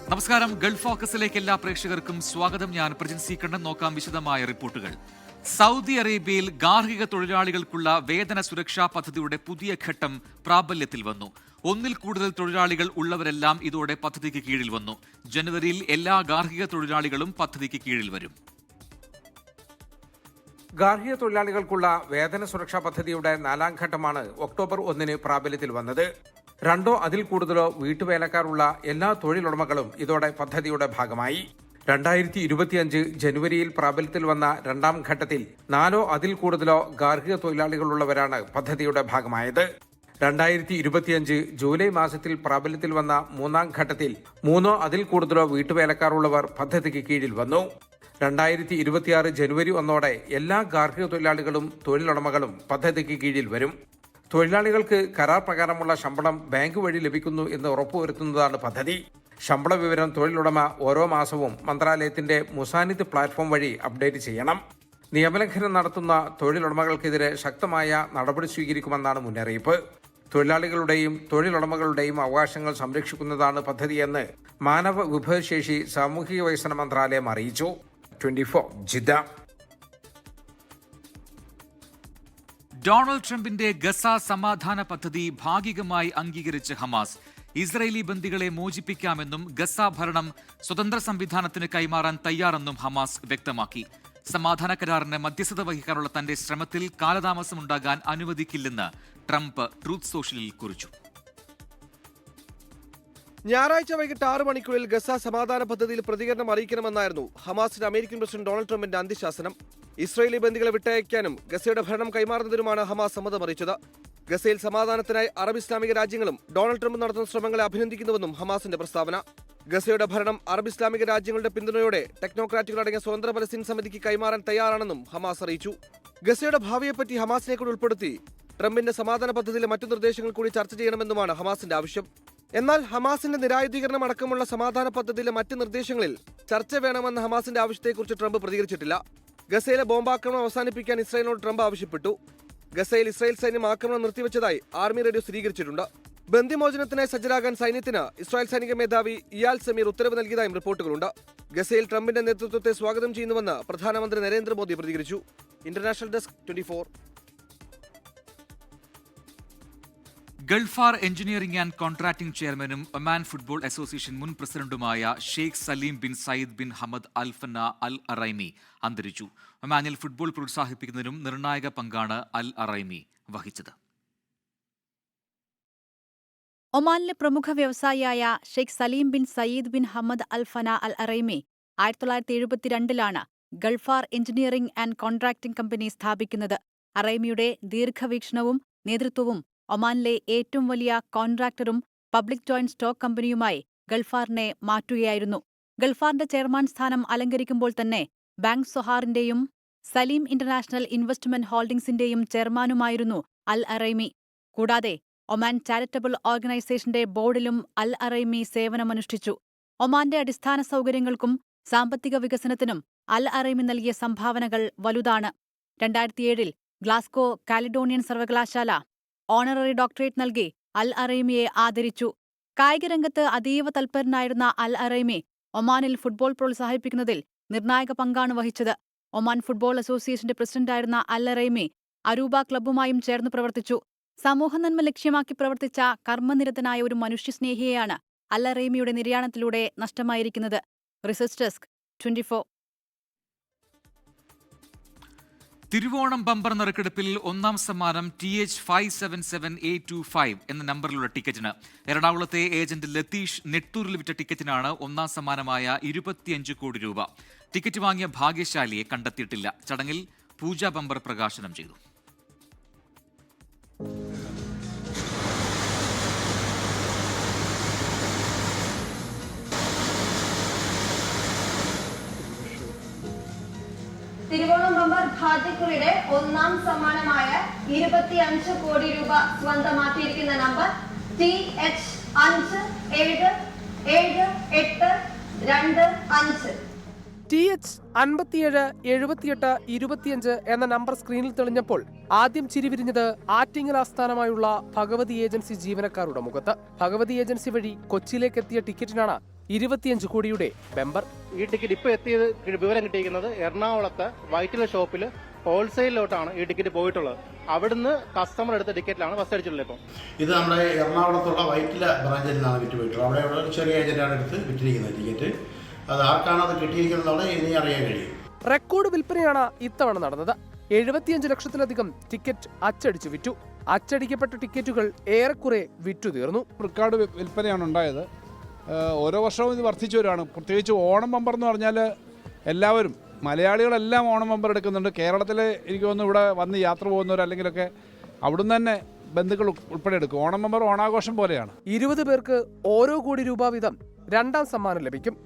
നമസ്കാരം. ഗൾഫ് ഫോക്കസിലേക്ക് എല്ലാ പ്രേക്ഷകർക്കും സ്വാഗതം. ഞാൻ പ്രജിൻ സി കണ്ണൻ. നോക്കാം വിശദമായ റിപ്പോർട്ടുകൾ. സൗദി അറേബ്യയിൽ ഗാർഹിക തൊഴിലാളികൾക്കുള്ള വേതന സുരക്ഷാ പദ്ധതിയുടെ പുതിയ ഘട്ടം പ്രാബല്യത്തിൽ വന്നു. ഒന്നിൽ കൂടുതൽ തൊഴിലാളികൾ ഉള്ളവരെല്ലാം ഇതോടെ പദ്ധതിക്ക് കീഴിൽ വന്നു. ജനുവരിയിൽ എല്ലാ ഗാർഹിക തൊഴിലാളികളും പദ്ധതിക്ക് കീഴിൽ വരും. ഗാർഹിക തൊഴിലാളികൾക്കുള്ള വേതന സുരക്ഷാ പദ്ധതിയുടെ 4ാം ഘട്ടമാണ് ഒക്ടോബർ 1 പ്രാബല്യത്തിൽ വന്നത്. 2 അതിൽ കൂടുതലോ വീട്ടുവേലക്കാരുള്ള എല്ലാ തൊഴിലുടമകളും ഇതോടെ പദ്ധതിയുടെ ഭാഗമായി. 2025 ജനുവരിയിൽ പ്രാബല്യത്തിൽ വന്ന 2ാം ഘട്ടത്തിൽ 4 അതിൽ കൂടുതലോ ഗാർഹിക തൊഴിലാളികളുള്ളവരാണ് പദ്ധതിയുടെ ഭാഗമായത്. 2025 ജൂലൈ മാസത്തിൽ പ്രാബല്യത്തിൽ വന്ന 3ാം ഘട്ടത്തിൽ 3 അതിൽ കൂടുതലോ വീട്ടുവേലക്കാരുള്ളവർ പദ്ധതിക്ക് കീഴിൽ വന്നു. 2026 ജനുവരി 1 എല്ലാ ഗാർഹിക തൊഴിലാളികളും തൊഴിലുടമകളും പദ്ധതിക്ക് കീഴിൽ വരും. തൊഴിലാളികൾക്ക് കരാർ പ്രകാരമുള്ള ശമ്പളം ബാങ്ക് വഴി ലഭിക്കുന്നു എന്ന് ഉറപ്പുവരുത്തുന്നതാണ് പദ്ധതി. ശമ്പള വിവരം തൊഴിലുടമ ഓരോ മാസവും മന്ത്രാലയത്തിന്റെ മുസാനിദ് പ്ലാറ്റ്ഫോം വഴി അപ്ഡേറ്റ് ചെയ്യണം. നിയമലംഘനം നടത്തുന്ന തൊഴിലുടമകൾക്കെതിരെ ശക്തമായ നടപടി സ്വീകരിക്കുമെന്നാണ് മുന്നറിയിപ്പ്. തൊഴിലാളികളുടെയും തൊഴിലുടമകളുടെയും അവകാശങ്ങൾ സംരക്ഷിക്കുന്നതാണ് പദ്ധതിയെന്ന് മാനവ വിഭവശേഷി സാമൂഹിക വികസന മന്ത്രാലയം അറിയിച്ചു. 24 ജിദ്ദ. ഡൊണാൾഡ് ട്രംപിന്റെ ഗസ സമാധാന പദ്ധതി ഭാഗികമായി അംഗീകരിച്ച് ഹമാസ്. ഇസ്രയേലി ബന്ദികളെ മോചിപ്പിക്കാമെന്നും ഗസ ഭരണം സ്വതന്ത്ര സംവിധാനത്തിന് കൈമാറാൻ തയ്യാറെന്നും ഹമാസ് വ്യക്തമാക്കി. സമാധാന കരാറിന് മധ്യസ്ഥത വഹിക്കാനുള്ള തന്റെ ശ്രമത്തിൽ കാലതാമസമുണ്ടാകാൻ അനുവദിക്കില്ലെന്ന് ട്രംപ് ട്രൂത്ത് സോഷ്യലിൽ കുറിച്ചു. ഞായറാഴ്ച വൈകിട്ട് 6 മണിക്കുള്ളിൽ ഗസ സമാധാന പദ്ധതിയിൽ പ്രതികരണം അറിയിക്കണമെന്നായിരുന്നു ഹമാസിന്റെ അമേരിക്കൻ പ്രസിഡന്റ് ഡൊണാൾഡ് ട്രംപിന്റെ അന്ത്യശാസനം. ഇസ്രയേലി ബന്ദികളെ വിട്ടയക്കാനും ഗസയുടെ ഭരണം കൈമാറുന്നതിനുമാണ് ഹമാസ് സമ്മതം അറിയിച്ചത്. ഗസയിൽ സമാധാനത്തിനായി അറബ് ഇസ്ലാമിക രാജ്യങ്ങളും ഡൊണാൾഡ് ട്രംപ് നടത്തുന്ന ശ്രമങ്ങളെ അഭിനന്ദിക്കുന്നുവെന്നും ഹമാസിന്റെ പ്രസ്താവന. ഗസയുടെ ഭരണം അറബ് ഇസ്ലാമിക രാജ്യങ്ങളുടെ പിന്തുണയോടെ ടെക്നോക്രാറ്റുകളടങ്ങിയ സ്വതന്ത്ര പലസ്തീൻ സമിതിക്ക് കൈമാറാൻ തയ്യാറാണെന്നും ഹമാസ് അറിയിച്ചു. ഗസയുടെ ഭാവിയെപ്പറ്റി ഹമാസിനെ കൂടി ഉൾപ്പെടുത്തി ട്രംപിന്റെ സമാധാന പദ്ധതിയിലെ മറ്റു നിർദ്ദേശങ്ങൾ കൂടി ചർച്ച ചെയ്യണമെന്നുമാണ് ഹമാസിന്റെ ആവശ്യം. എന്നാൽ ഹമാസിന്റെ നിരായുധീകരണം അടക്കമുള്ള സമാധാന പദ്ധതിയിലെ മറ്റ് നിർദ്ദേശങ്ങളിൽ ചർച്ച വേണമെന്ന ഹമാസിന്റെ ആവശ്യത്തെക്കുറിച്ച് ട്രംപ് പ്രതികരിച്ചിട്ടില്ല. ഗസയിലെ ബോംബാക്രമണം അവസാനിപ്പിക്കാൻ ഇസ്രായേലിനോട് ട്രംപ് ആവശ്യപ്പെട്ടു. ഗസയിൽ ഇസ്രായേൽ സൈന്യം ആക്രമണം നിർത്തിവെച്ചതായി ആർമി റേഡിയോ സ്ഥിരീകരിച്ചിട്ടുണ്ട്. ബന്ദിമോചനത്തിനായി സജ്ജരാകാൻ സൈന്യത്തിന് ഇസ്രായേൽ സൈനിക മേധാവി ഇയാൽ സമീർ ഉത്തരവ് നൽകിയതായും റിപ്പോർട്ടുകളുണ്ട്. ഗസയിൽ ട്രംപിന്റെ നേതൃത്വത്തെ സ്വാഗതം ചെയ്യുന്നുവെന്ന് പ്രധാനമന്ത്രി നരേന്ദ്രമോദി പ്രതികരിച്ചു. International desk 24. Galfar engineering and contracting ചെയർമാനും ഒമാൻ ഫുട്ബോൾ അസോസിയേഷൻ മുൻ പ്രസിഡന്റുമായ Sheikh Salim bin Saeed bin Hamad Al Fanna Al Araimi അന്തരിച്ചു. ഒമാനിൽ ഫുട്ബോൾ പ്രോത്സാഹിപ്പിക്കുന്നതിനും നിർണായക പങ്കാണ് അൽ അറൈമി വഹിച്ചത്. ഒമാനിലെ പ്രമുഖ വ്യവസായിയായ Sheikh Salim bin Saeed bin Hamad Al Fanna Al Araimi 1972 Galfar engineering and contracting company സ്ഥാപിക്കുന്നത്. അറൈമിയുടെ ദീർഘവീക്ഷണവും നേതൃത്വവും ഒമാനിലെ ഏറ്റവും വലിയ കോൺട്രാക്ടറും പബ്ലിക് ജോയിന്റ് സ്റ്റോക്ക് കമ്പനിയുമായി ഗൾഫാറിനെ മാറ്റുകയായിരുന്നു. ഗൾഫാറിന്റെ ചെയർമാൻ സ്ഥാനം അലങ്കരിക്കുമ്പോൾ തന്നെ ബാങ്ക് സൊഹാറിന്റെയും സലീം ഇന്റർനാഷണൽ ഇൻവെസ്റ്റ്മെന്റ് ഹോൾഡിംഗ്സിന്റെയും ചെയർമാനുമായിരുന്നു അൽ അറൈമി. കൂടാതെ ഒമാൻ ചാരിറ്റബിൾ ഓർഗനൈസേഷന്റെ ബോർഡിലും അൽ അറൈമി സേവനമനുഷ്ഠിച്ചു. ഒമാന്റെ അടിസ്ഥാന സൗകര്യങ്ങൾക്കും സാമ്പത്തിക വികസനത്തിനും അൽ അറൈമി നൽകിയ സംഭാവനകൾ വലുതാണ്. 2007 ഗ്ലാസ്ഗോ കാലിഡോണിയൻ സർവകലാശാല ഓണററി ഡോക്ടറേറ്റ് നൽകി അൽ അറൈമിയെ ആദരിച്ചു. കായികരംഗത്ത് അതീവ തൽപരനായിരുന്ന അൽ അറൈമി ഒമാനിൽ ഫുട്ബോൾ പ്രോത്സാഹിപ്പിക്കുന്നതിൽ നിർണായക പങ്കാണ് വഹിച്ചത്. ഒമാൻ ഫുട്ബോൾ അസോസിയേഷന്റെ പ്രസിഡന്റായിരുന്ന അൽ അറൈമി അരൂബ ക്ലബ്ബുമായും ചേർന്ന് പ്രവർത്തിച്ചു. സമൂഹനന്മ ലക്ഷ്യമാക്കി പ്രവർത്തിച്ച കർമ്മനിരതനായ ഒരു മനുഷ്യസ്നേഹിയെയാണ് അൽ അറൈമിയുടെ നിര്യാണത്തിലൂടെ നഷ്ടമായിരിക്കുന്നത്. Research desk 24. തിരുവോണം ബമ്പർ നറുക്കെടുപ്പിൽ 1ാം സമ്മാനം TH577825 എന്ന നമ്പറിലുള്ള ടിക്കറ്റിന്. എറണാകുളത്തെ ഏജന്റ് ലതീഷ് നെട്ടൂരിൽ വിറ്റ ടിക്കറ്റിനാണ് 1ാം സമ്മാനമായ 25 കോടി രൂപ. ടിക്കറ്റ് വാങ്ങിയ ഭാഗ്യശാലിയെ കണ്ടെത്തിയിട്ടില്ല. ചടങ്ങിൽ പൂജാ ബമ്പർ പ്രകാശനം ചെയ്തു. തിരുവോണം ബമ്പർ ഭാഗ്യക്കുറിയുടെ 1ാം സമ്മാനമായ 25 കോടി രൂപ സ്വന്തമാക്കിയിരിക്കുന്ന നമ്പർ TH577825. TH577825 എന്ന നമ്പർ സ്ക്രീനിൽ തെളിഞ്ഞപ്പോൾ ആദ്യം ചിരിവിരിഞ്ഞത് ആറ്റിങ്ങൽ ആസ്ഥാനമായുള്ള ഭഗവതി ഏജൻസി ജീവനക്കാരുടെ മുഖത്ത്. ഭഗവതി ഏജൻസി വഴി കൊച്ചിയിലേക്ക് എത്തിയ ടിക്കറ്റിനാണ് 25 കോടിയുടെ ബെമ്പർ. ഈ ടിക്കറ്റ് ഇപ്പോൾ എത്തിയത് വിവരം കിട്ടിയിരിക്കുന്നത് എറണാകുളത്തെ വൈറ്റില ഷോപ്പിൽ ഹോൾസെയിലോട്ടാണ് ഈ ടിക്കറ്റ് പോയിട്ടുള്ളത്. അവിടുന്ന് കസ്റ്റമർ എടുത്ത ടിക്കറ്റിലാണ് ബസ് അടിച്ചിട്ടുള്ളത്. ഇപ്പം ഇത് നമ്മുടെ എറണാകുളത്തുള്ള വൈറ്റില ബ്രാഞ്ചിൽ നിന്നാണ് വിറ്റ് പോയിട്ടുള്ളത്. അവിടെ ഒരു ചെറിയ ഏജന്റാണ് എടുത്ത് വിറ്റിരിക്കുന്നത് ടിക്കറ്റ്. അത് ആർക്കാണ് അത് കിട്ടിയിരിക്കുന്നതാണ് ഇനി അറിയാൻ കഴിയും. റെക്കോർഡ് വിൽപ്പനയാണ് ഇത്തവണ നടന്നത്. 75 ലക്ഷത്തിലധികം ടിക്കറ്റ് അച്ചടിച്ചു വിറ്റു. അച്ചടിക്കപ്പെട്ട ടിക്കറ്റുകൾ ഏറെക്കുറെ വിറ്റുതീർന്നു. റെക്കോർഡ് വിൽപ്പനയാണ് ഉണ്ടായത്. ഓരോ വർഷവും ഇത് വർദ്ധിച്ചു വരുവാണ്. പ്രത്യേകിച്ച് ഓണം ബമ്പർ എന്ന് പറഞ്ഞാൽ എല്ലാവരും മലയാളികളെല്ലാം ഓണം ബമ്പർ എടുക്കുന്നുണ്ട്. കേരളത്തിൽ എനിക്ക് തോന്നുന്നു ഇവിടെ വന്ന് യാത്ര പോകുന്നവർ അല്ലെങ്കിലൊക്കെ അവിടുന്ന് തന്നെ ബന്ധുക്കൾ ഉൾപ്പെടെ എടുക്കും. ഓണം ബമ്പർ ഓണാഘോഷം പോലെയാണ്. 20 പേർക്ക് ഓരോ കോടി രൂപ വീതം രണ്ടാം സമ്മാനം ലഭിക്കും.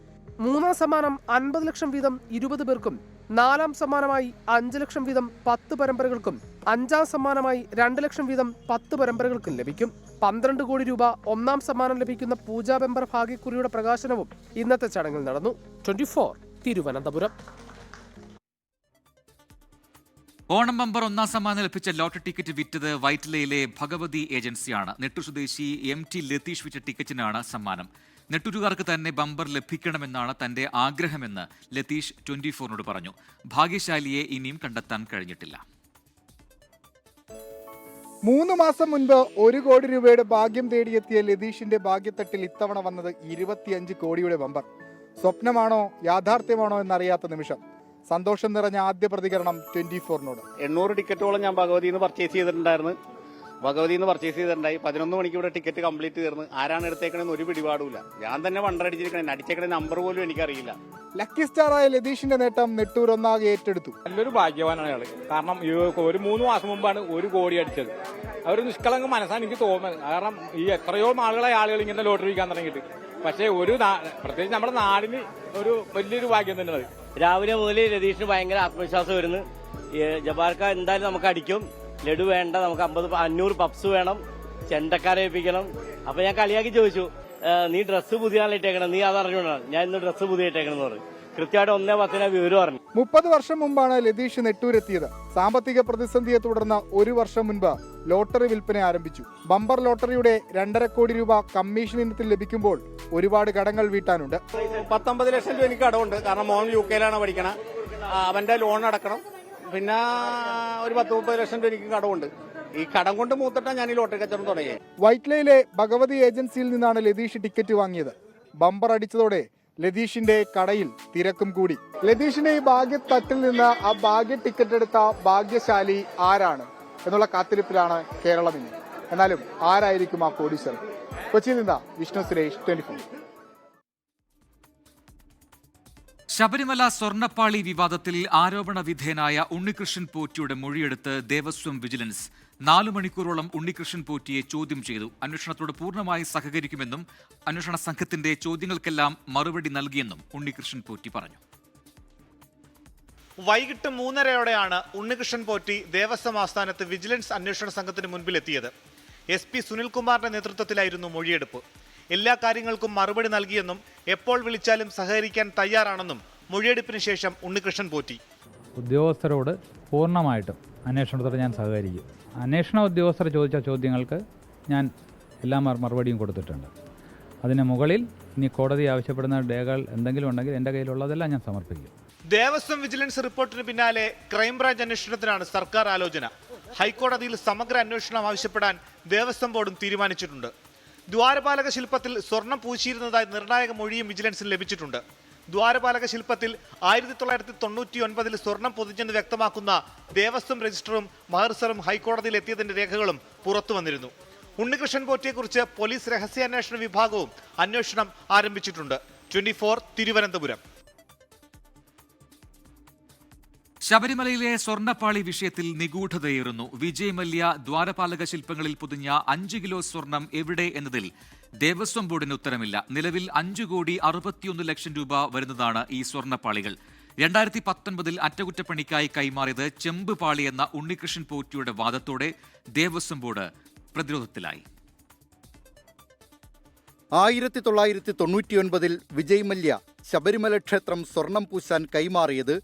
മൂന്നാം സമ്മാനം 50 ലക്ഷം വീതം 20 പേർക്കും, നാലാം സമ്മാനമായി 5 ലക്ഷം വീതം 10 പരമ്പരകൾക്കും, അഞ്ചാം സമ്മാനമായി 2 ലക്ഷം വീതം 10 പരമ്പരകൾക്കും ലഭിക്കും. 12 കോടി രൂപ ഒന്നാം സമ്മാനം ലഭിക്കുന്ന പൂജാ ബെമ്പർ ഭാഗ്യക്കുറിയുടെ പ്രകാശനവും ഇന്നത്തെ ചടങ്ങിൽ നടന്നു. 24 തിരുവനന്തപുരം. ഓണം ബമ്പർ ഒന്നാം സമ്മാനം ലഭിച്ച ലോട്ടറി ടിക്കറ്റ് വിറ്റത് വൈറ്റിലയിലെ ഭഗവതി ഏജൻസിയാണ്. നെട്ടൂർ സ്വദേശി MT ലതീഷ് വിറ്റ ടിക്കറ്റിനാണ് സമ്മാനം. നെട്ടൂരുകാർക്ക് തന്നെ ബമ്പർ ലഭിക്കണമെന്നാണ് തന്റെ ആഗ്രഹമെന്ന് ലതീഷ് 24നോട് പറഞ്ഞു. ഭാഗ്യശാലിയെ ഇനിയും കണ്ടെത്താൻ കഴിഞ്ഞിട്ടില്ല. 3 മാസം മുൻപ് 1 കോടി രൂപയുടെ ഭാഗ്യം തേടിയെത്തിയ ലതീഷിന്റെ ഭാഗ്യത്തട്ടിൽ ഇത്തവണ വന്നത് 25 കോടിയുടെ ബമ്പർ. സ്വപ്നമാണോ യാഥാർത്ഥ്യമാണോ എന്നറിയാത്ത നിമിഷം. സന്തോഷം നിറഞ്ഞ ആദ്യ പ്രതികരണം 24നോട്. 800 ടിക്കറ്റോളം ഞാൻ ഭഗവതിയിൽ നിന്ന് പർച്ചേസ് ചെയ്തിട്ടുണ്ടായിരുന്നു. 11 മണിക്ക് ഇവിടെ ടിക്കറ്റ് കംപ്ലീറ്റ് തീർന്ന് ആരാണ് എടുത്തേക്കണെന്ന് ഒരു പിടിപാടുമില്ല. ഞാൻ തന്നെ വണ്ടടിച്ചിരിക്കണേ, അടിച്ചേക്കണ നമ്പർ പോലും എനിക്കറിയില്ല. ലക്കി സ്റ്റാറായ ലതീഷിന്റെ നേട്ടം നെട്ടൂർ ഒന്നാകെ ഏറ്റെടുത്തു. നല്ലൊരു ഭാഗ്യവാനാണ് അയാള്. കാരണം ഒരു 3 മാസം മുമ്പാണ് 1 കോടി അടിച്ചത്. ഒരു നിഷ്കളങ്ക മനസ്സാണ് എനിക്ക് തോന്നുന്നത്. കാരണം ഈ എത്രയോ നാളുകളായി ആളുകൾ ഇങ്ങനെ ലോട്ടറി വിൽക്കാൻ തുടങ്ങിയിട്ട്. പക്ഷേ പ്രത്യേകിച്ച് നമ്മുടെ നാടിന് ഒരു വലിയൊരു ഭാഗ്യം തന്നെയാണ്. രാവിലെ മുതൽ രതീഷിന് ഭയങ്കര ആത്മവിശ്വാസം വരുന്നു. ജബാർക്ക എന്തായാലും നമുക്ക് അടിക്കും. ലഡു വേണ്ട, നമുക്ക് 500 പപ്സ് വേണം, ചെണ്ടക്കാരെ ഏൽപ്പിക്കണം. അപ്പൊ ഞാൻ കളിയാക്കി ചോദിച്ചു, നീ ഡ്രസ്സ് പുതിയാണ് ഇട്ടേക്കണം, നീ അതറിഞ്ഞോണ്ടാണ്. ഞാൻ ഇന്ന് ഡ്രസ്സ് പുതിയ ഇട്ടേക്കണം എന്ന് പറഞ്ഞു. കൃത്യമായിട്ട് 1:10 വിവരം പറഞ്ഞു. 30 വർഷം മുമ്പാണ് ലതീഷ് നെട്ടൂരെത്തിയത്. സാമ്പത്തിക പ്രതിസന്ധിയെ തുടർന്ന് 1 വർഷം മുൻപ് ലോട്ടറി വിൽപ്പന ആരംഭിച്ചു. ബമ്പർ ലോട്ടറിയുടെ 2.5 കോടി രൂപ കമ്മീഷൻ ഇനത്തിൽ ലഭിക്കുമ്പോൾ ഒരുപാട് കടങ്ങൾ വീട്ടാനുണ്ട്. 19 ലക്ഷം രൂപ എനിക്ക് കടമുണ്ട്. കാരണം മോൻ UK പഠിക്കണം, അവന്റെ ലോൺ അടക്കണം. പിന്നെ ഒരു 10-30 ലക്ഷം രൂപ എനിക്ക് കടമുണ്ട്. ഈ കടം കൊണ്ട് മൂത്തിട്ടാണ് ഞാൻ ഈ ലോട്ടറി കച്ചവടം തുടങ്ങി. വൈറ്റ്ലയിലെ ഭഗവതി ഏജൻസിയിൽ നിന്നാണ് ലതീഷ് ടിക്കറ്റ് വാങ്ങിയത്. ബമ്പർ അടിച്ചതോടെ ലതീഷിന്റെ കടയിൽ തിരക്കും കൂടി. ലതീഷിന്റെ ഈ ഭാഗ്യത്തട്ടിൽ നിന്ന് ആ ഭാഗ്യ ടിക്കറ്റ് എടുത്ത ഭാഗ്യശാലി ആരാണ് എന്നുള്ള കാത്തിരിപ്പിലാണ് കേരളം ഇന്ന്. എന്നാലും ആരായിരിക്കും ആ കോടീശ്വരൻ? കൊച്ചിയിൽ നിന്നാ വിഷ്ണു സുരേഷ്, 24. ശബരിമല സ്വർണ്ണപ്പാളി വിവാദത്തിൽ ആരോപണ വിധേയനായ ഉണ്ണികൃഷ്ണൻ പോറ്റിയുടെ മൊഴിയെടുത്ത് ദേവസ്വം വിജിലൻസ്. 4 മണിക്കൂറോളം ഉണ്ണികൃഷ്ണൻ പോറ്റിയെ ചോദ്യം ചെയ്തു. അന്വേഷണത്തോട് പൂർണ്ണമായി സഹകരിക്കുമെന്നും അന്വേഷണ സംഘത്തിന്റെ ചോദ്യങ്ങൾക്കെല്ലാം മറുപടി നൽകിയെന്നും ഉണ്ണികൃഷ്ണൻ പോറ്റി പറഞ്ഞു. വൈകിട്ട് 3:30യോടെയാണ് ഉണ്ണികൃഷ്ണൻ പോറ്റി ദേവസ്വം ആസ്ഥാനത്ത് വിജിലൻസ് അന്വേഷണ സംഘത്തിന് മുൻപിലെത്തിയത്. SP സുനിൽകുമാറിന്റെ നേതൃത്വത്തിലായിരുന്നു മൊഴിയെടുപ്പ്. എല്ലാ കാര്യങ്ങൾക്കും മറുപടി നൽകിയെന്നും എപ്പോൾ വിളിച്ചാലും സഹകരിക്കാൻ തയ്യാറാണെന്നും മൊഴിയെടുപ്പിന് ശേഷം ഉണ്ണികൃഷ്ണൻ പോറ്റി. ഉദ്യോഗസ്ഥരോട് പൂർണ്ണമായിട്ടും അന്വേഷണത്തോട് ഞാൻ സഹകരിക്കും. അന്വേഷണ ഉദ്യോഗസ്ഥർ ചോദിച്ച ചോദ്യങ്ങൾക്ക് ഞാൻ എല്ലാ മറുപടിയും കൊടുത്തിട്ടുണ്ട്. അതിന് മുകളിൽ ഇനി കോടതി ആവശ്യപ്പെടുന്ന രേഖകൾ എന്തെങ്കിലും ഉണ്ടെങ്കിൽ എൻ്റെ കയ്യിലുള്ളതെല്ലാം ഞാൻ സമർപ്പിക്കും. ദേവസ്വം വിജിലൻസ് റിപ്പോർട്ടിന് പിന്നാലെ ക്രൈംബ്രാഞ്ച് അന്വേഷണത്തിനാണ് സർക്കാർ ആലോചന. ഹൈക്കോടതിയിൽ സമഗ്ര അന്വേഷണം ആവശ്യപ്പെടാൻ ദേവസ്വം ബോർഡും തീരുമാനിച്ചിട്ടുണ്ട്. ദ്വാരപാലക ശില്പത്തിൽ സ്വർണം പൂശിയിരുന്നതായി നിർണായക മൊഴിയും വിജിലൻസിന് ലഭിച്ചിട്ടുണ്ട്. ദ്വാരപാലക ശില്പത്തിൽ 1999 സ്വർണം പൊതിഞ്ഞെന്ന് വ്യക്തമാക്കുന്ന ദേവസ്വം രജിസ്റ്ററും മഹർസറും ഹൈക്കോടതിയിൽ എത്തിയതിന്റെ രേഖകളും പുറത്തു വന്നിരുന്നു. ഉണ്ണികൃഷ്ണൻ പോറ്റിയെക്കുറിച്ച് പോലീസ് രഹസ്യാന്വേഷണ വിഭാഗവും അന്വേഷണം ആരംഭിച്ചിട്ടുണ്ട്. 24 തിരുവനന്തപുരം. ശബരിമലയിലെ സ്വർണ്ണപ്പാളി വിഷയത്തിൽ നിഗൂഢതയേറുന്നു. വിജയ് മല്യ ദ്വാരപാലക ശില്പങ്ങളിൽ പൊതിഞ്ഞ 5 കിലോ സ്വർണം എവിടെ എന്നതിൽ ദേവസ്വം ബോർഡിന് ഉത്തരമില്ല. നിലവിൽ 5,61 ലക്ഷം രൂപ വരുന്നതാണ് ഈ സ്വർണ്ണപ്പാളികൾ. 2019 അറ്റകുറ്റപ്പണിക്കായി കൈമാറിയത് ചെമ്പ് പാളി എന്ന ഉണ്ണികൃഷ്ണൻ പോറ്റിയുടെ വാദത്തോടെ ദേവസ്വം ബോർഡ് പ്രതിരോധത്തിലായി. 1999 വിജയ് മല്യ ശബരിമല ക്ഷേത്രം സ്വർണം പൂശാൻ കൈമാറിയത്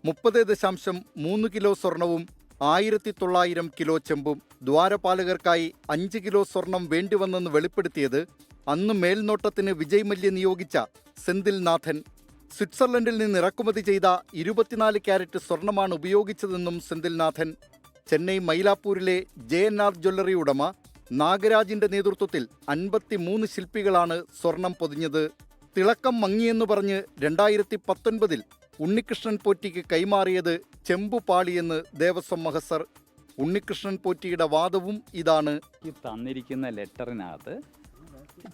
30.3 കിലോ സ്വർണവും 1900 കിലോ ചെമ്പും. ദ്വാരപാലകർക്കായി 5 കിലോ സ്വർണം വേണ്ടിവന്നെന്ന് വെളിപ്പെടുത്തിയത് അന്ന് മേൽനോട്ടത്തിന് വിജയ് മല്യ നിയോഗിച്ച സെന്തിൽ നാഥൻ. സ്വിറ്റ്സർലൻഡിൽ നിന്ന് ഇറക്കുമതി ചെയ്ത 24 ക്യാരറ്റ് സ്വർണമാണ് ഉപയോഗിച്ചതെന്നും സെന്തിൽനാഥൻ. ചെന്നൈ മൈലാപ്പൂരിലെ JNR ജ്വല്ലറി ഉടമ നാഗരാജിന്റെ നേതൃത്വത്തിൽ 53 ശില്പികളാണ് സ്വർണം പൊതിഞ്ഞത്. തിളക്കം മങ്ങിയെന്ന് പറഞ്ഞ് 2019 ഉണ്ണികൃഷ്ണൻ പോറ്റിക്ക് കൈമാറിയത് ചെമ്പുപാളിയെന്ന് ദേവസ്വം മഹസർ. ഉണ്ണികൃഷ്ണൻ പോറ്റിയുടെ വാദവും ഇതാണ്. ഈ തന്നിരിക്കുന്ന ലെറ്ററിനകത്ത്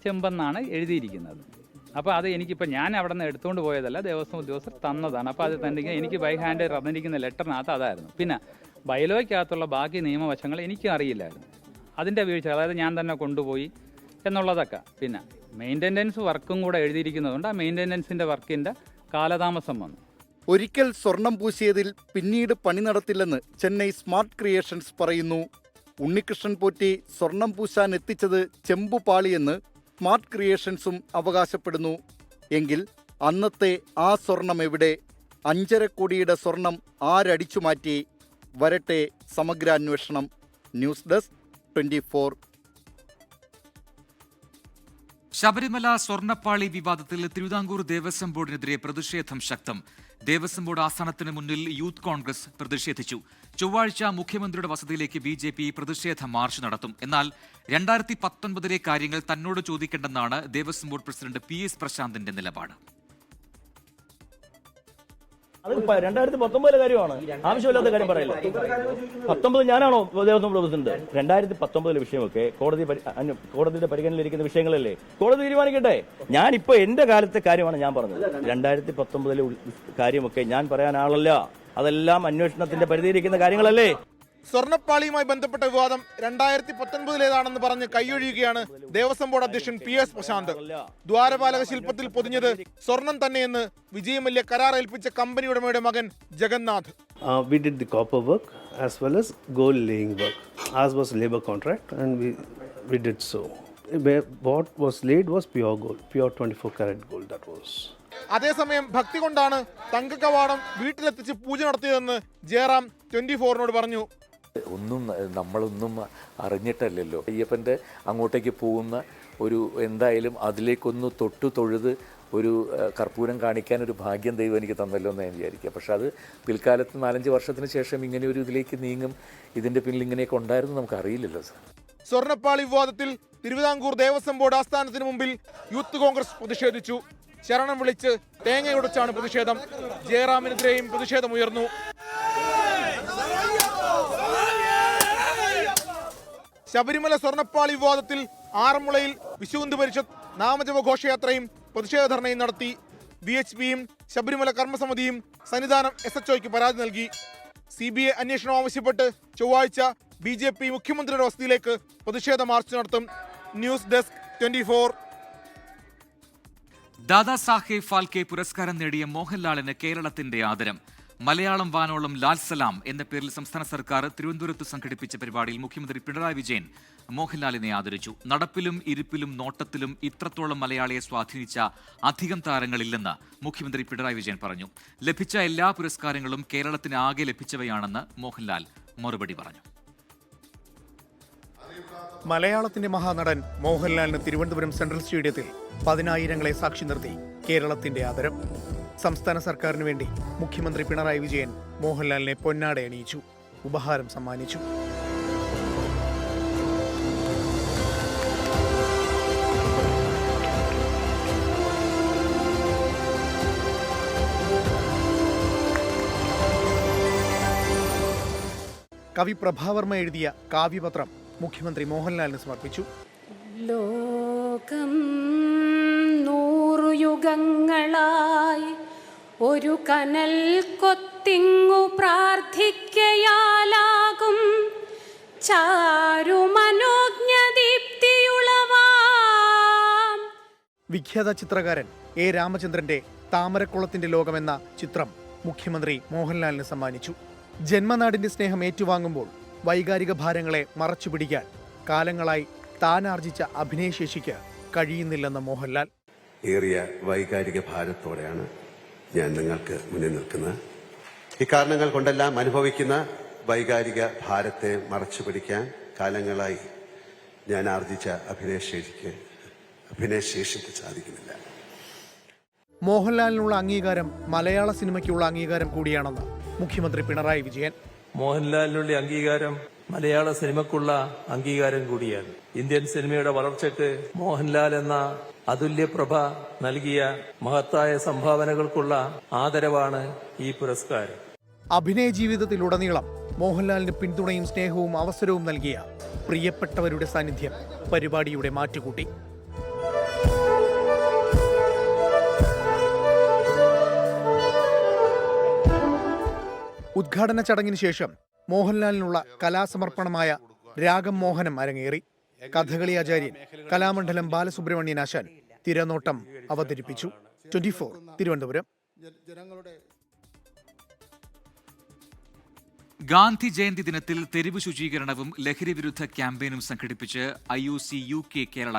ചെമ്പെന്നാണ് എഴുതിയിരിക്കുന്നത്. അപ്പോൾ അത് എനിക്കിപ്പോൾ ഞാൻ അവിടെ നിന്ന് എടുത്തുകൊണ്ട് പോയതല്ല, ദേവസ്വം ഉദ്യോഗസ്ഥർ തന്നതാണ്. അപ്പോൾ അത് തന്നെ എനിക്ക് ബൈ ഹാൻഡ് തന്നിരിക്കുന്ന ലെറ്ററിനകത്ത് അതായിരുന്നു. പിന്നെ ബൈലോയ്ക്കകത്തുള്ള ബാക്കി നിയമവശങ്ങൾ എനിക്കും അറിയില്ലായിരുന്നു. അതിൻ്റെ വീഴ്ച, അതായത് ഞാൻ തന്നെ കൊണ്ടുപോയി എന്നുള്ളതൊക്കെ. പിന്നെ മെയിൻ്റനൻസ് വർക്കും കൂടെ എഴുതിയിരിക്കുന്നതുകൊണ്ട് ആ മെയിൻ്റനൻസിൻ്റെ വർക്കിൻ്റെ കാലതാമസം വന്നു. ഒരിക്കൽ സ്വർണം പൂശിയതിൽ പിന്നീട് പണി നടത്തില്ലെന്ന് ചെന്നൈ സ്മാർട്ട് ക്രിയേഷൻസ് പറയുന്നു. ഉണ്ണികൃഷ്ണൻ പോറ്റി സ്വർണം പൂശാൻ എത്തിച്ചത് ചെമ്പുപാളിയെന്ന് സ്മാർട്ട് ക്രിയേഷൻസും അവകാശപ്പെടുന്നു. എങ്കിൽ അന്നത്തെ ആ സ്വർണം എവിടെ? 5.5 കോടിയുടെ സ്വർണം ആരടിച്ചു മാറ്റി? വരട്ടെ സമഗ്രാന്വേഷണം. News desk 24. ശബരിമല സ്വർണ്ണപ്പാളി വിവാദത്തിൽ തിരുവിതാംകൂർ ദേവസ്വം ബോർഡിനെതിരെ പ്രതിഷേധം ശക്തം. ദേവസ്വം ബോർഡ് ആസ്ഥാനത്തിന് മുന്നിൽ യൂത്ത് കോൺഗ്രസ് പ്രതിഷേധിച്ചു. ചൊവ്വാഴ്ച മുഖ്യമന്ത്രിയുടെ വസതിയിലേക്ക് BJP പ്രതിഷേധ മാർച്ച് നടത്തും. എന്നാൽ 2019 കാര്യങ്ങൾ തന്നോട് ചോദിക്കേണ്ടെന്നാണ് ദേവസ്വം ബോർഡ് പ്രസിഡന്റ് PS പ്രശാന്തിന്റെ നിലപാട്. അത് 2019 കാര്യമാണ്, ആവശ്യമില്ലാത്ത കാര്യം പറയില്ല. 19 ഞാനാണോ ദേവസ്വം ബോർഡ് പ്രസിഡന്റ്? 2019 വിഷയമൊക്കെ കോടതിയുടെ പരിഗണനയിലിരിക്കുന്ന വിഷയങ്ങളല്ലേ, കോടതി തീരുമാനിക്കട്ടെ. ഞാനിപ്പോ എന്റെ കാലത്തെ കാര്യമാണ് ഞാൻ പറഞ്ഞത്. 2019 കാര്യമൊക്കെ ഞാൻ പറയാൻ ആളല്ല, അതെല്ലാം അന്വേഷണത്തിന്റെ പരിധിയിലിരിക്കുന്ന കാര്യങ്ങളല്ലേ. സ്വർണ്ണപ്പാളിയുമായി ബന്ധപ്പെട്ട വിവാദം 2019 പറഞ്ഞ് കൈയൊഴിയുകയാണ് ദേവസ്വം ബോർഡ് അധ്യക്ഷൻ PS പ്രശാന്ത്. ദ്വാരപാലക ശില്പത്തിൽ പൊതിഞ്ഞത് സ്വർണം തന്നെയെന്ന് വിജയ് മല്യ കരാർ ഏൽപ്പിച്ച കമ്പനി ഉടമയുടെ മകൻ Jagannath. We did the copper work as well as gold laying work. Ours was labor contract and we did so. What was laid was pure gold, pure 24 karat gold that was. അതേസമയം ഭക്തി കൊണ്ടാണ് തങ്കക്കവാടം വീട്ടിലെത്തിച്ച് പൂജ നടത്തിയതെന്ന് ജയറാം 24 പറഞ്ഞു. നമ്മളൊന്നും അറിഞ്ഞിട്ടല്ലല്ലോ. അയ്യപ്പൻ്റെ അങ്ങോട്ടേക്ക് പോകുന്ന ഒരു എന്തായാലും അതിലേക്കൊന്ന് തൊഴുത് ഒരു കർപ്പൂരം കാണിക്കാൻ ഒരു ഭാഗ്യം ദൈവം എനിക്ക് തന്നല്ലോ എന്ന് ഞാൻ വിചാരിക്കുക. പക്ഷെ അത് പിൽക്കാലത്ത് 4-5 വർഷത്തിന് ശേഷം ഇങ്ങനെ ഒരു ഇതിലേക്ക് നീങ്ങും, ഇതിൻ്റെ പിന്നിൽ ഇങ്ങനെയൊക്കെ ഉണ്ടായിരുന്നു നമുക്ക് അറിയില്ലല്ലോ സാർ. സ്വർണ്ണപ്പാളി വിവാദത്തിൽ തിരുവിതാംകൂർ ദേവസ്വം ബോർഡ് ആസ്ഥാനത്തിന് മുമ്പിൽ യൂത്ത് കോൺഗ്രസ് പ്രതിഷേധിച്ചു. ശരണം വിളിച്ച് തേങ്ങയുടച്ചാണ് പ്രതിഷേധം. ജയറാമിനെതിരെയും പ്രതിഷേധമുയർന്നു. ശബരിമല സ്വർണ്ണപ്പാളി വിവാദത്തിൽ ആറന്മുളയിൽ വിശ്വഹിന്ദു പരിഷത്ത് നാമജപ ഘോഷയാത്രയും പ്രതിഷേധ ധർണയും നടത്തി. VHPയും ശബരിമല കർമ്മസമിതിയും സന്നിധാനം SHOയ്ക്ക് പരാതി നൽകി. CBI അന്വേഷണം ആവശ്യപ്പെട്ട് ചൊവ്വാഴ്ച BJP മുഖ്യമന്ത്രിയുടെ വസതിയിലേക്ക് പ്രതിഷേധ മാർച്ച് നടത്തും. News desk 24. ദാദാ സാഹേബ് ഫാൽക്കെ പുരസ്കാരം നേടിയ മോഹൻലാലിന് കേരളത്തിന്റെ ആദരം. മലയാളം വാനോളം ലാൽ സലാം എന്ന പേരിൽ സംസ്ഥാന സർക്കാർ തിരുവനന്തപുരത്ത് സംഘടിപ്പിച്ച പരിപാടിയിൽ മുഖ്യമന്ത്രി പിണറായി വിജയൻ മോഹൻലാലിനെ ആദരിച്ചു. നടപ്പിലും ഇരിപ്പിലും നോട്ടത്തിലും ഇത്രത്തോളം മലയാളിയെ സ്വാധീനിച്ച അധികം താരങ്ങളില്ലെന്ന് മുഖ്യമന്ത്രി പിണറായി വിജയൻ പറഞ്ഞു. ലഭിച്ച എല്ലാ പുരസ്കാരങ്ങളും കേരളത്തിന് ആകെ ലഭിച്ചവയാണെന്ന് മോഹൻലാൽ മറുപടി പറഞ്ഞു. മലയാളത്തിന്റെ മഹാനടൻ മോഹൻലാലിന് തിരുവനന്തപുരം സെൻട്രൽ സ്റ്റേഡിയത്തിൽ 10,000ങ്ങളെ സാക്ഷി നിർത്തി കേരളത്തിന്റെ ആദരം. സംസ്ഥാന സർക്കാരിന് വേണ്ടി മുഖ്യമന്ത്രി പിണറായി വിജയൻ മോഹൻലാലിനെ പൊന്നാട അണിയിച്ചു, ഉപഹാരം സമ്മാനിച്ചു. കവി പ്രഭാവർമ്മ എഴുതിയ കാവ്യപത്രം മുഖ്യമന്ത്രി മോഹൻലാലിന് സമർപ്പിച്ചു. ലോകം 100 യുഗങ്ങളായി ഒരു കനൽ കൊത്തിങ്ങു പ്രാർത്ഥിക്കയാലാകും ചാരുമനോജ്ഞദീപ്തിയുളവാം. വിഖ്യാത ചിത്രകാരൻ A. രാമചന്ദ്രന്റെ താമരക്കുളത്തിന്റെ ലോകമെന്ന ചിത്രം മുഖ്യമന്ത്രി മോഹൻലാലിന് സമ്മാനിച്ചു. ജന്മനാടിന്റെ സ്നേഹം ഏറ്റുവാങ്ങുമ്പോൾ വൈകാരിക ഭാരങ്ങളെ മറച്ചുപിടിക്കാൻ കാലങ്ങളായി താൻ ആർജിച്ച അഭിനയശേഷിക്ക് കഴിയുന്നില്ലെന്ന് മോഹൻലാൽ. ഏറിയ വൈകാരിക ഭാരത്തോടെയാണ് ഞാൻ നിങ്ങൾക്ക് മുന്നിൽ നിൽക്കുന്നത്. ഇക്കാരണങ്ങൾ കൊണ്ടെല്ലാം അനുഭവിക്കുന്ന വൈകാരിക ഭാരത്തെ മറച്ചുപിടിക്കാൻ കാലങ്ങളായി ഞാൻ ആർജിച്ച അഭിനയശേഷിക്ക് അഭിനയശേഷിക്ക് സാധിക്കുന്നില്ല. മോഹൻലാലിനുള്ള അംഗീകാരം മലയാള സിനിമയ്ക്കുള്ള അംഗീകാരം കൂടിയാണെന്ന് മുഖ്യമന്ത്രി പിണറായി വിജയൻ. മോഹൻലാലിനുള്ള അംഗീകാരം മലയാള സിനിമയ്ക്കുള്ള അംഗീകാരം കൂടിയാണ്. ഇന്ത്യൻ സിനിമയുടെ വളർച്ചയ്ക്ക് മോഹൻലാൽ എന്ന അതുല്യപ്രഭ നൽകിയ മഹത്തായ സംഭാവനകൾക്കുള്ള ആദരവാണ് ഈ പുരസ്കാരം. അഭിനയ ജീവിതത്തിലുടനീളം മോഹൻലാലിന് പിന്തുണയും സ്നേഹവും അവസരവും നൽകിയ പ്രിയപ്പെട്ടവരുടെ സാന്നിധ്യം പരിപാടിയുടെ മാറ്റുകൂട്ടി. ഉദ്ഘാടന ചടങ്ങിന് ശേഷം മോഹൻലാലിനുള്ള കലാസമർപ്പണമായ രാഗം മോഹനം അരങ്ങേറി. കഥകളി ആചാര്യൻ കലാമണ്ഡലം ബാലസുബ്രഹ്മണ്യൻ ആശാൻ തിരനോട്ടം അവതരിപ്പിച്ചു. 24 തിരുവനന്തപുരം. ഗാന്ധി ജയന്തി ദിനത്തിൽ തെരുവ് ശുചീകരണവും ലഹരി വിരുദ്ധ ക്യാമ്പയിനും സംഘടിപ്പിച്ച് IUC UK Kerala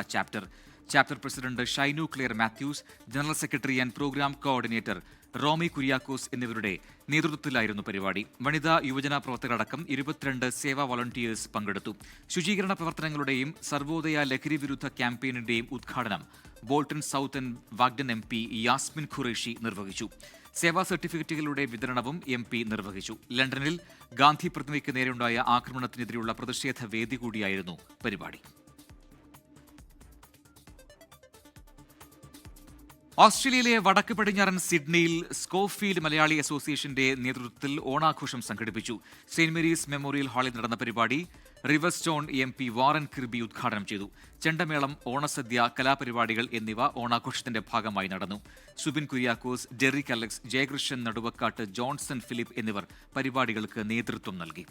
chapter president Shainu Clear Mathews, general secretary and programme coordinator Romy Kuriakose എന്നിവരുടെ നേതൃത്വത്തിലായിരുന്നു പരിപാടി. വനിതാ യുവജന പ്രവർത്തകരടക്കം 22 സേവാ വോളണ്ടിയേഴ്സ് പങ്കെടുത്തു. ശുചീകരണ പ്രവർത്തനങ്ങളുടെയും സർവോദയ ലഹരി വിരുദ്ധ ക്യാമ്പയിനിന്റെയും ഉദ്ഘാടനം Bolton South and Walkden MP Yasmin Qureshi നിർവഹിച്ചു. സേവാ സർട്ടിഫിക്കറ്റുകളുടെ വിതരണവും MP നിർവഹിച്ചു. ലണ്ടനിൽ ഗാന്ധി പ്രതിമയ്ക്ക് നേരെയുണ്ടായ ആക്രമണത്തിനെതിരെയുള്ള പ്രതിഷേധ വേദി കൂടിയായിരുന്നു പരിപാടി. ഓസ്ട്രേലിയയിലെ വടക്ക് പടിഞ്ഞാറൻ സിഡ്നിയിൽ സ്കോഫീൽഡ് മലയാളി അസോസിയേഷന്റെ നേതൃത്വത്തിൽ ഓണാഘോഷം സംഘടിപ്പിച്ചു. സെന്റ് മേരീസ് മെമ്മോറിയൽ ഹാളിൽ നടന്ന പരിപാടി റിവർസ്റ്റോൺ MP വാറൻ കിർബി ഉദ്ഘാടനം ചെയ്തു. ചെണ്ടമേളം, ഓണസദ്യ, കലാപരിപാടികൾ എന്നിവ ഓണാഘോഷത്തിന്റെ ഭാഗമായി നടന്നു. സുബിൻ കുര്യാക്കോസ്, ഡെറിക് അലക്സ്, ജയകൃഷ്ണൻ നടുവക്കാട്ട്, ജോൺസൺ ഫിലിപ്പ് എന്നിവർ പരിപാടികൾക്ക് നേതൃത്വം നൽകി.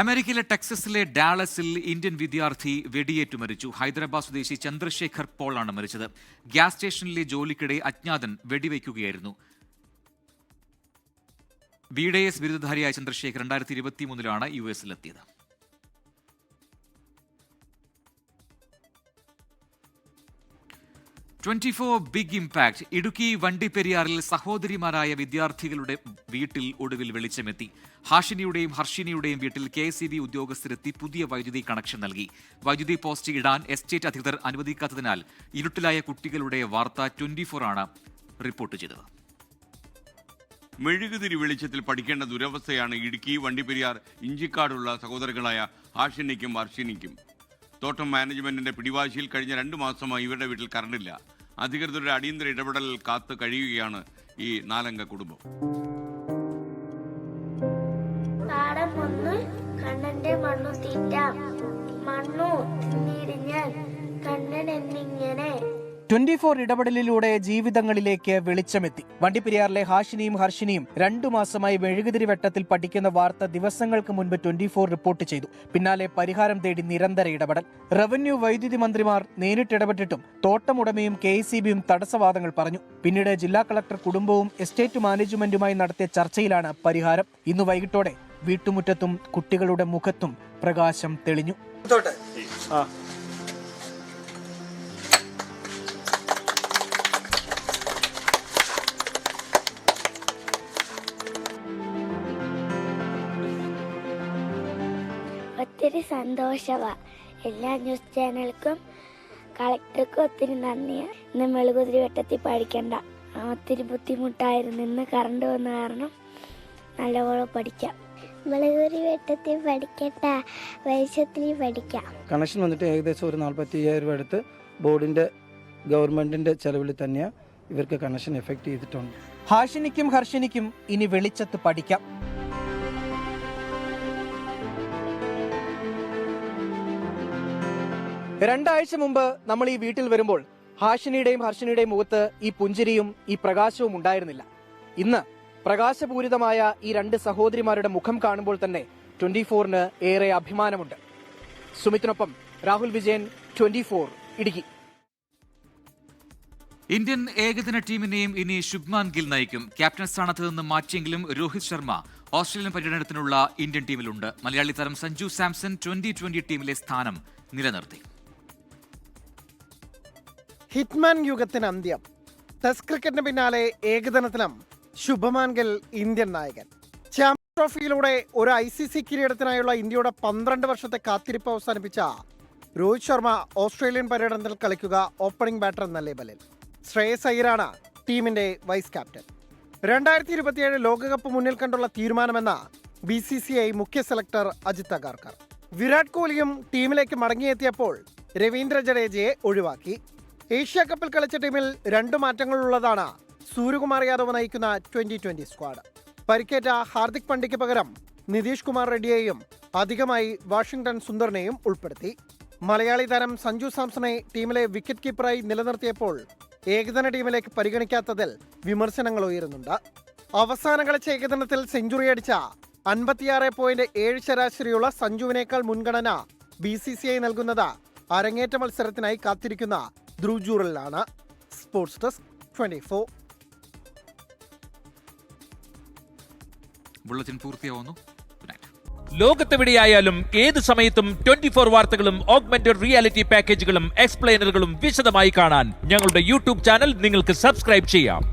അമേരിക്കയിലെ ടെക്സസിലെ ഡാലസിൽ ഇന്ത്യൻ വിദ്യാർത്ഥി വെടിയേറ്റു മരിച്ചു. ഹൈദരാബാദ് സ്വദേശി ചന്ദ്രശേഖർ പോൾ ആണ് മരിച്ചത്. ഗ്യാസ് സ്റ്റേഷനിലെ ജോലിക്കിടെ അജ്ഞാതൻ വെടിവയ്ക്കുകയായിരുന്നു. BDS ബിരുദധാരിയായ ചന്ദ്രശേഖർ 2023 US-ലെത്തിയത്. Big impact. ഇടുക്കി വണ്ടിപ്പെരിയാറിൽ സഹോദരിമാരായ വിദ്യാർത്ഥികളുടെ വീട്ടിൽ ഒടുവിൽ വെളിച്ചമെത്തി. ഹാഷിനിയുടെയും ഹർഷിനിയുടെയും വീട്ടിൽ KSEB ഉദ്യോഗസ്ഥരെത്തി പുതിയ വൈദ്യുതി കണക്ഷൻ നൽകി. വൈദ്യുതി പോസ്റ്റ് ഇടാൻ എസ്റ്റേറ്റ് അധികൃതർ അനുവദിക്കാത്തതിനാൽ ഇരുട്ടിലായ കുട്ടികളുടെ വാർത്ത 24 ആണ് റിപ്പോർട്ട് ചെയ്തത്. മെഴുകുതിരി വെളിച്ചത്തിൽ പഠിക്കേണ്ട ദുരവസ്ഥയാണ് ഇടുക്കി വണ്ടിപ്പെരിയാർ ഇഞ്ചിക്കാടുള്ള സഹോദരങ്ങളായ ഹാഷിനിക്കും ഹർഷിനിക്കും. തോട്ടം മാനേജ്മെന്റിന്റെ പിടിവാശിയിൽ കഴിഞ്ഞ 2 മാസമായി ഇവരുടെ വീട്ടിൽ കറണ്ടില്ല. അധികൃതരുടെ അടിയന്തര ഇടപെടൽ കാത്ത് കഴിയുകയാണ് ഈ 4-അംഗ കുടുംബം. കണ്ണന്റെ മണ്ണു തീറ്റാം, മണ്ണു തിന്നിരിഞ്ഞാൽ കണ്ണൻ എന്നിങ്ങനെ 24 ഇടപെടലിലൂടെ ജീവിതങ്ങളിലേക്ക് വെളിച്ചമെത്തി. വണ്ടിപ്പെരിയാറിലെ ഹാഷിനിയും ഹർഷിനിയും 2 മാസമായി മെഴുകുതിരി വെട്ടത്തിൽ പഠിക്കുന്ന വാർത്ത ദിവസങ്ങൾക്ക് മുൻപ് 24 റിപ്പോർട്ട് ചെയ്തു. പിന്നാലെ പരിഹാരം തേടി നിരന്തര ഇടപെടൽ. റവന്യൂ, വൈദ്യുതി മന്ത്രിമാർ നേരിട്ടിടപെട്ടിട്ടും തോട്ടമുടമയും KSEBയും തടസ്സവാദങ്ങൾ പറഞ്ഞു. പിന്നീട് ജില്ലാ കളക്ടർ കുടുംബവും എസ്റ്റേറ്റ് മാനേജ്മെന്റുമായി നടത്തിയ ചർച്ചയിലാണ് പരിഹാരം. ഇന്ന് വൈകിട്ടോടെ വീട്ടുമുറ്റത്തും കുട്ടികളുടെ മുഖത്തും പ്രകാശം തെളിഞ്ഞു. ഒത്തിരി സന്തോഷമാണ്. എല്ലാ ന്യൂസ് ചാനൽക്കും കളക്ടർക്കും ഒത്തിരി നന്ദിയാണ്. ഇന്ന് മെഴുകുതിരി വെട്ടത്തിൽ പഠിക്കണ്ട, ഒത്തിരി ബുദ്ധിമുട്ടായിരുന്നു. ഇന്ന് കറണ്ട് വന്ന കാരണം നല്ലപോലെ പഠിക്കാം. മെഴുകുതിരി വെട്ടത്തിൽ പഠിക്കട്ട, വെളിച്ചത്തിൽ പഠിക്കാം. കണക്ഷൻ വന്നിട്ട് ഏകദേശം ഒരു 45,000 രൂപ എടുത്ത് ബോർഡിന്റെ ഗവൺമെന്റിന്റെ ചെലവിൽ തന്നെയാണ് ഇവർക്ക് കണക്ഷൻ എഫക്ട് ചെയ്തിട്ടുണ്ട്. ഹാഷിനിക്കും ഹർഷിനിക്കും ഇനി വെളിച്ചത്ത് പഠിക്കാം. 2 ആഴ്ച മുമ്പ് നമ്മൾ ഈ വീട്ടിൽ വരുമ്പോൾ ഹാഷിനിയുടെയും ഹർഷിനിയുടെയും മുഖത്ത് ഈ പുഞ്ചിരിയും ഈ പ്രകാശവും ഉണ്ടായിരുന്നില്ല. ഇന്ന് പ്രകാശപൂരിതമായ ഈ 2 സഹോദരിമാരുടെ മുഖം കാണുമ്പോൾ തന്നെ 24-ന് ഏറെ അഭിമാനമുണ്ട്. സുമിത്തിനൊപ്പം രാഹുൽ വിജയൻ, 24 ഇടുക്കി. ഇന്ത്യൻ ഏകദിന ടീമിനെയും ഇനി ശുഭ്മാൻ ഗിൽ നയിക്കും. ക്യാപ്റ്റൻ സ്ഥാനത്ത് നിന്ന് മാറ്റിയെങ്കിലും രോഹിത് ശർമ്മ ഓസ്ട്രേലിയൻ പര്യടനത്തിനുള്ള ഇന്ത്യൻ ടീമിലുണ്ട്. മലയാളി താരം സഞ്ജു സാംസൺ 2020 ടീമിലെ സ്ഥാനം നിലനിർത്തി. ഹിറ്റ്മാൻ യുഗത്തിന് അന്ത്യം. ടെസ്റ്റ് ക്രിക്കറ്റിന് പിന്നാലെ ഏകദിനത്തിലും ശുഭമാൻ ഗിൽ ഇന്ത്യൻ നായകൻ. ചാമ്പ്യൻസ് ട്രോഫിയിലൂടെ ഒരു ICC കിരീടത്തിനായുള്ള ഇന്ത്യയുടെ 12 വർഷത്തെ കാത്തിരിപ്പ് അവസാനിപ്പിച്ച രോഹിത് ശർമ്മ ഓസ്ട്രേലിയൻ പര്യടനത്തിൽ കളിക്കുക ഓപ്പണിംഗ് ബാറ്റർ എന്ന ലേബലിൽ. ശ്രേയസ് അയ്യരാണ് ടീമിന്റെ വൈസ് ക്യാപ്റ്റൻ. 2027 ലോകകപ്പ് മുന്നിൽ കണ്ടുള്ള തീരുമാനമെന്ന BCCI മുഖ്യ സെലക്ടർ അജിത് അഗാർക്കർ. വിരാട് കോഹ്ലിയും ടീമിലേക്ക് മടങ്ങിയെത്തിയപ്പോൾ രവീന്ദ്ര ജഡേജയെ ഒഴിവാക്കി. ഏഷ്യ കപ്പിൽ കളിച്ച ടീമിൽ 2 മാറ്റങ്ങളുള്ളതാണ് സൂര്യകുമാർ യാദവ് നയിക്കുന്ന 2020 സ്ക്വാഡ്. പരിക്കേറ്റ ഹാർദിക് പാണ്ഡ്യയ്ക്ക് പകരം നിതീഷ് കുമാർ റെഡ്ഡിയെയും അധികമായി വാഷിംഗ്ടൺ സുന്ദറിനെയും ഉൾപ്പെടുത്തി. മലയാളി താരം സഞ്ജു സാംസണെ ടീമിലെ വിക്കറ്റ് കീപ്പറായി നിലനിർത്തിയപ്പോൾ ഏകദിന ടീമിലേക്ക് പരിഗണിക്കാത്തതിൽ വിമർശനങ്ങൾ ഉയരുന്നുണ്ട്. അവസാനം കളിച്ച ഏകദിനത്തിൽ സെഞ്ചുറി അടിച്ച 56.7 ശരാശരിയുള്ള സഞ്ജുവിനേക്കാൾ മുൻഗണന BCCI നൽകുന്നത് അരങ്ങേറ്റ മത്സരത്തിനായി കാത്തിരിക്കുന്ന ധ്രുവ് ജൂറലിലാണ്. Sports desk 24. ബുള്ളറ്റിൻ പൂർത്തിയാവുന്നു. ലോകത്തെവിടെയായാലും ഏത് സമയത്തും 24 വാർത്തകളും ഓഗ്മെന്റഡ് റിയാലിറ്റി പാക്കേജുകളും എക്സ്പ്ലെയിനറുകളും വിശദമായി കാണാൻ ഞങ്ങളുടെ യൂട്യൂബ് ചാനൽ നിങ്ങൾക്ക് സബ്സ്ക്രൈബ് ചെയ്യാം.